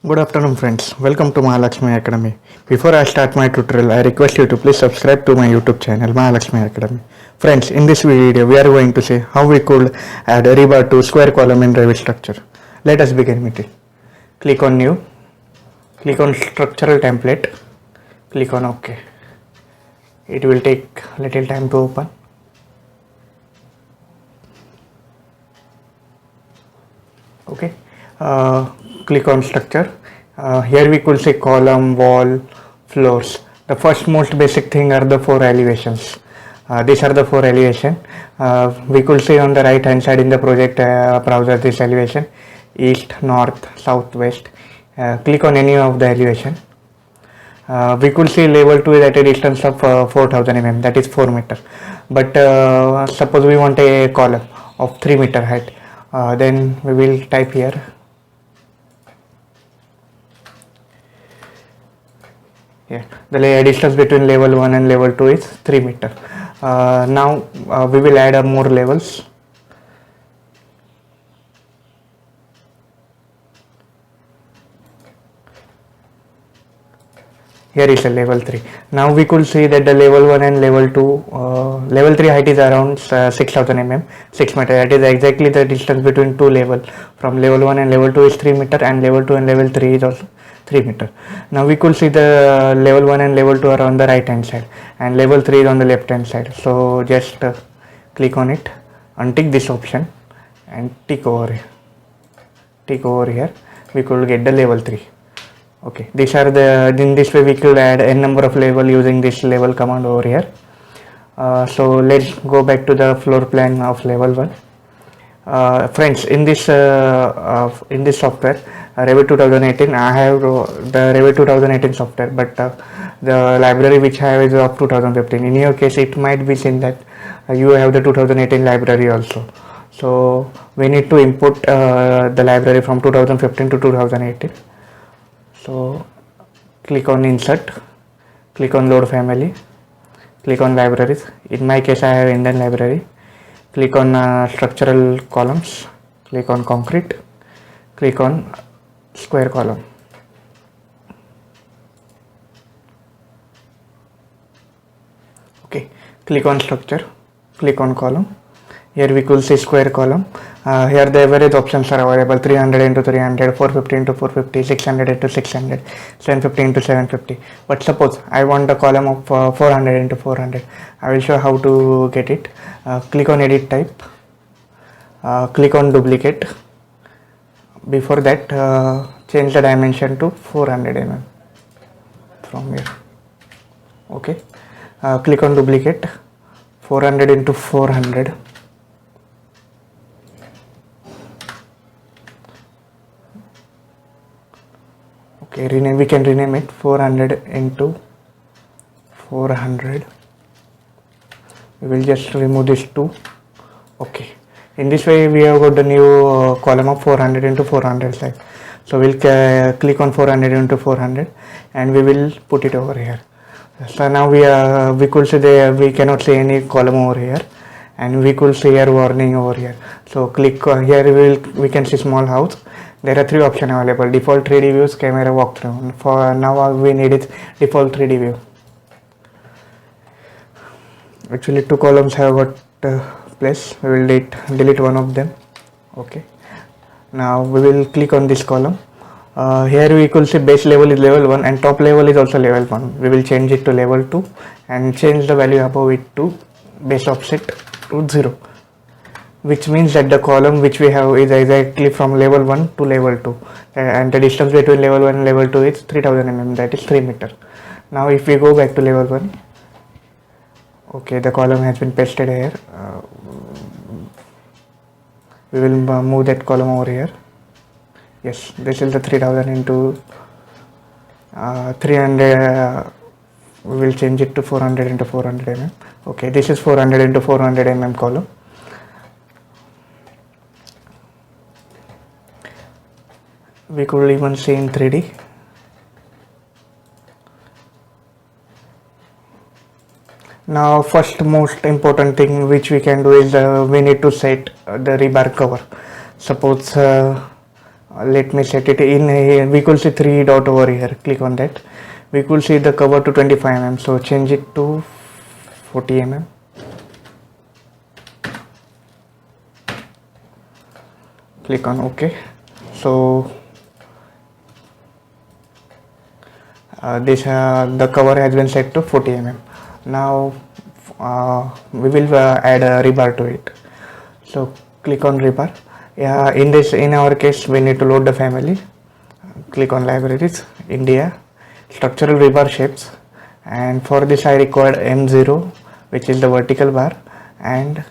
Good afternoon friends, welcome to Mahalakshmi Academy. Before I start my tutorial, I request you to please subscribe to my YouTube channel Mahalakshmi Academy. Friends, in this video we are going to see how we could add a rebar to square column in Revit structure. Let us begin with it. Click on new, click on structural template, click on OK. It will take little time to open. Okay, click on structure. Here we could say column, wall, floors. The first most basic thing are the four elevations. These are the four elevation. We could see on the right hand side in the project browser this elevation: east, north, south, west. Click on any of the elevation. We could see level 2 is at a distance of 4000 mm, that is 4 meter. But suppose we want a column of 3 meter height. Then we will type here the distance between level 1 and level 2 is 3 meter. Now we will add more levels. Here is a level 3. Now we could see that the level 1 and level 2, level 3 height is around 6000 mm, 6 meter. That is exactly the distance between two level. From level 1 and level 2 is 3 meter, and level 2 and level 3 is also 3 meter. Now we could see the level 1 and level 2 are on the right hand side, and level 3 is on the left hand side. So just click on it, untick this option and tick over here. Tick over here, we could get the level 3. Okay, these are in this way we could add n number of level using this level command over here. So let's go back to the floor plan of level 1. Friends, in this software Revit 2018, I have the Revit 2018 software, but the library which I have is of 2015. In your case it might be seen that you have the 2018 library also. So we need to import the library from 2015 to 2018. So click on insert, click on load family, click on libraries. In my case I have Indian library. Click on structural columns, click on concrete, click on square column. Okay, click on structure, click on column. Here we could see square column. Here the average options are available: 300 into 300, 450 into 450, 600 into 600, 750 into 750. But suppose I want a column of 400 into 400. I will show how to get it. Click on edit type, click on duplicate. Before that, change the dimension to 400 mm from here. Okay, click on duplicate, 400 into 400. Okay, we can rename it 400 into 400. We will just remove this 2. Okay, in this way we have got the new column of 400 into 400 size. So we'll click on 400 into 400 and we will put it over here. So now we could see we cannot see any column over here, and we could see here warning over here. So click here, we can see small house. There are 3 options available: default 3D views, camera walkthrough. For now we need it default 3D view. Actually 2 columns have got place. We will delete one of them. Okay, now we will click on this column. Here we could see base level is level 1 and top level is also level 1. We will change it to level 2 and change the value above it to base offset to 0, which means that the column which we have is exactly from level 1 to level 2, and the distance between level 1 and level 2 is 3000 mm, that is 3 meter. Now if we go back to level 1, okay, the column has been pasted here. We will move that column over here. Yes, this is the 3000 into 300. We will change it to 400 into 400 mm. Okay, this is 400 into 400 mm column. We could even see in 3D. Now first most important thing which we can do is we need to set the rebar cover. Suppose Let me set it in here. We could see 3 dot over here. Click on that. We could see the cover to 25 mm. So change it to 40 mm. Click on OK. So the cover has been set to 40 mm. Now we will add a rebar to it. So click on rebar. In our case, we need to load the family. Click on libraries, India, structural rebar shapes, and for this I required M0, which is the vertical bar, and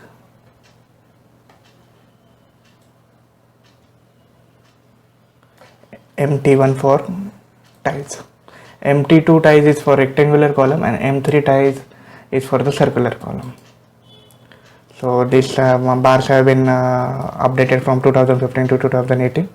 MT1 for ties. MT2 ties is for rectangular column and M3 ties is for the circular column. So these bars have been updated from 2015 to 2018.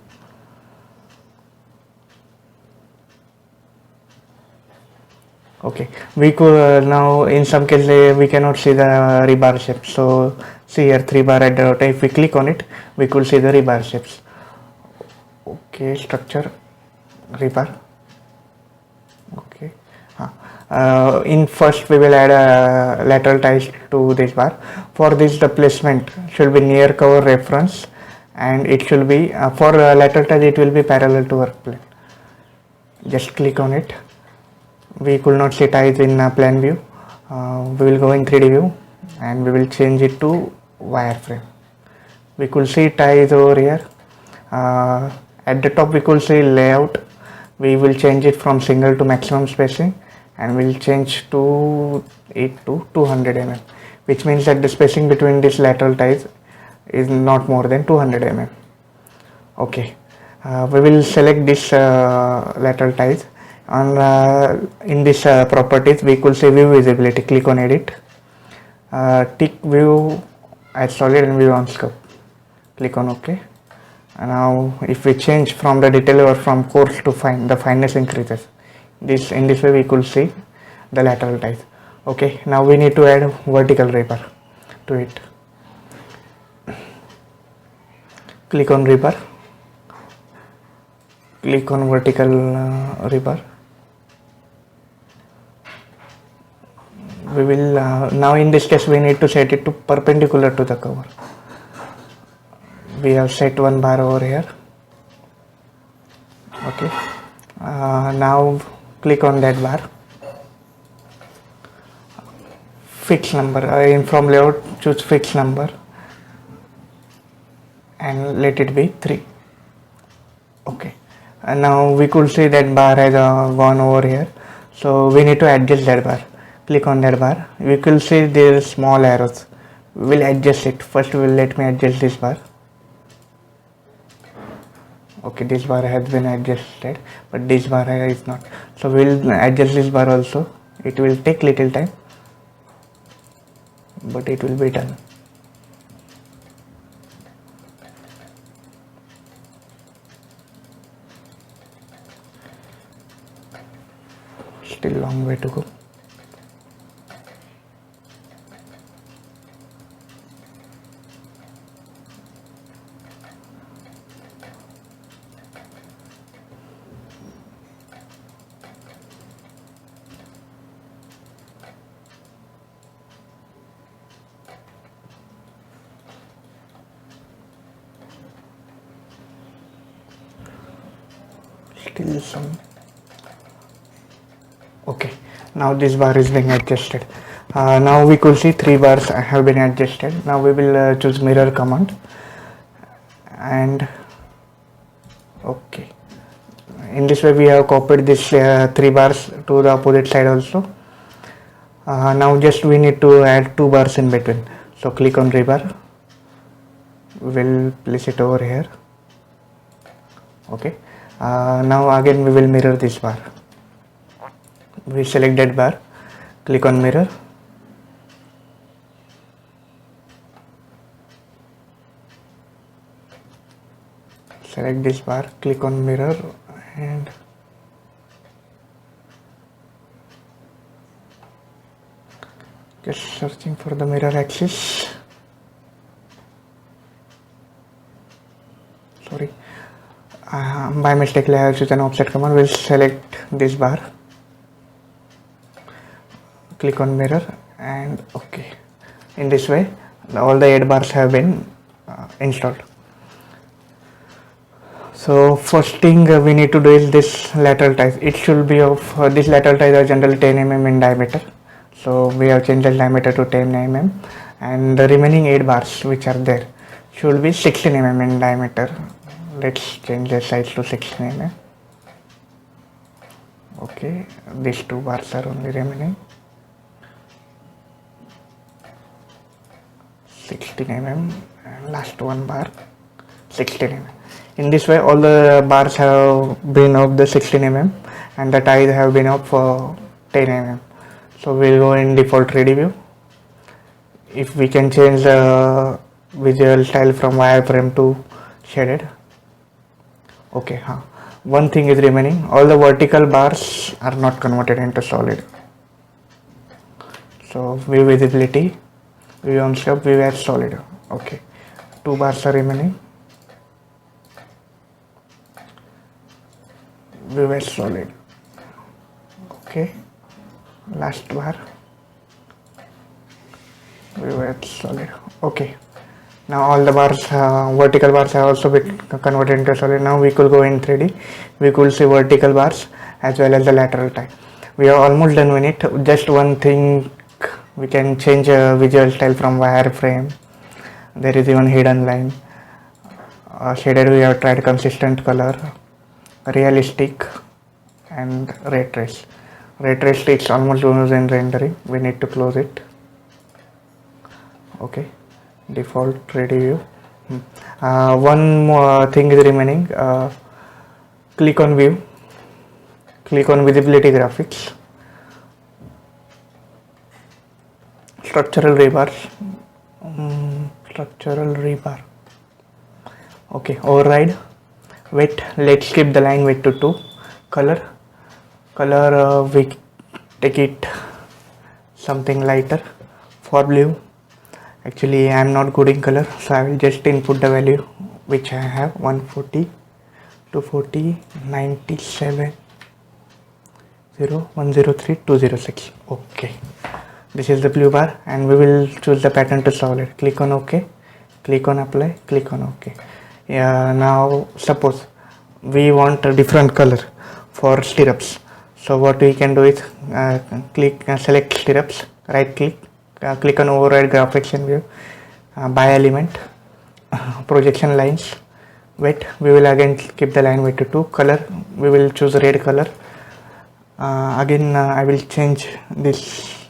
Okay, we could now in some cases we cannot see the rebar shape. So see here 3 bar at the bottom. If we click on it, we could see the rebar shapes. Okay, structure rebar. Okay. In first we will add a lateral ties to this bar. For this the placement should be near cover reference, and it should be for lateral ties it will be parallel to work plane. Just click on it. We could not see ties in plan view. We will go in 3D view and we will change it to wireframe. We could see ties over here. At the top we could see layout. We will change it from single to maximum spacing, and we'll change it to 200 mm, which means that the spacing between these lateral ties is not more than 200 mm. Okay, we will select this lateral ties. In this properties we could say view visibility. Click on edit, tick view as solid and view on scope. Click on OK. And now if we change from the detail or from coarse to fine, the fineness increases. In this way we could see the lateral ties. Okay, now we need to add vertical rebar to it. Click on rebar, click on vertical rebar. We will now in this case we need to set it to perpendicular to the cover. We have set one bar over here. Okay, now click on that bar, fixed number, from layout choose fixed number and let it be 3. Okay, and now we could see that bar has gone over here, so we need to adjust that bar. Click on that bar. We will see there small arrows. We will adjust it. First let me adjust this bar. Okay, this bar has been adjusted, but this bar is not. So we will adjust this bar also. It will take little time, but it will be done. Still long way to go. Still some. Okay, now this bar is being adjusted. Now we could see 3 bars have been adjusted. Now we will choose mirror command, and okay, in this way we have copied this 3 bars to the opposite side also. Now just we need to add 2 bars in between. So click on rebar. We will place it over here. Okay, now again we will mirror this bar. We select that bar, click on mirror, select this bar, click on mirror, and just searching for the mirror axis. Sorry, by mistakenly I have chosen offset command. We'll select this bar, click on mirror, and okay. In this way, all the 8 bars have been installed. So first thing we need to do is this lateral ties. It should be of this lateral ties are generally 10 mm in diameter. So we have changed the diameter to 10 mm, and the remaining 8 bars which are there should be 16 mm in diameter. Let's change the size to 16 mm. Okay, these 2 bars are only remaining. 16 mm, and last one bar 16 mm. In this way, all the bars have been of the 16 mm and the ties have been of 10 mm. So we'll go in default 3D view. If we can change the visual style from wireframe to shaded. Okay, one thing is remaining. All the vertical bars are not converted into solid. So view visibility, view on scope, view as solid. Okay, 2 bars are remaining. View as solid. Okay, last bar, view as solid. Okay, now all the bars, vertical bars have also been converted into solid. Now we could go in 3D. We could see vertical bars as well as the lateral tie. We are almost done with it. Just one thing, we can change a visual style from wireframe. There is even hidden line. Shaded, we have tried consistent color, realistic, and ray trace. Ray trace takes almost used in rendering. We need to close it. Okay, default 3D view. One more thing is remaining. Click on view, click on visibility graphics, structural rebars, structural rebar. Okay, override, weight, let's keep the line weight to 2. Color, we take it something lighter. For blue, actually I am not good in color, so I will just input the value which I have, 140, 240, 97, 0, 103, 206. Okay, this is the blue bar, and we will choose the pattern to solid. Click on OK, click on apply, click on OK. Now suppose we want a different color for stirrups. So what we can do is select stirrups, right click, click on override graphics and view, by element, projection lines, weight, we will again keep the line weight to 2. Color, we will choose red color. Again I will change this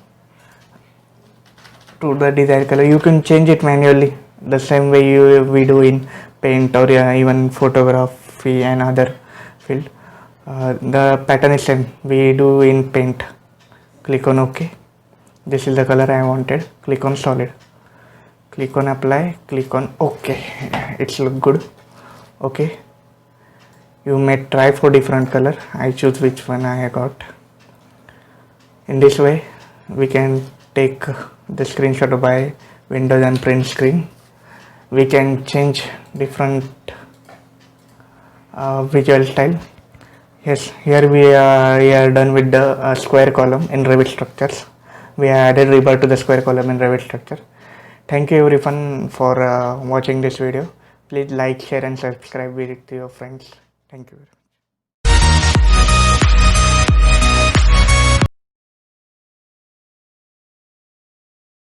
to the desired color. You can change it manually the same way we do in paint or even photography and other field. The pattern is same we do in paint. Click on OK. This is the color I wanted. Click on solid, click on apply, click on OK. It's look good. Okay, you may try for different color. I choose which one I got. In this way we can take the screenshot by Windows and print screen. We can change different visual style. Yes, here we are done with the square column in Revit structures. We added rebar to the square column in Revit structure. Thank you everyone for watching this video. Please like, share and subscribe with your friends. Thank you.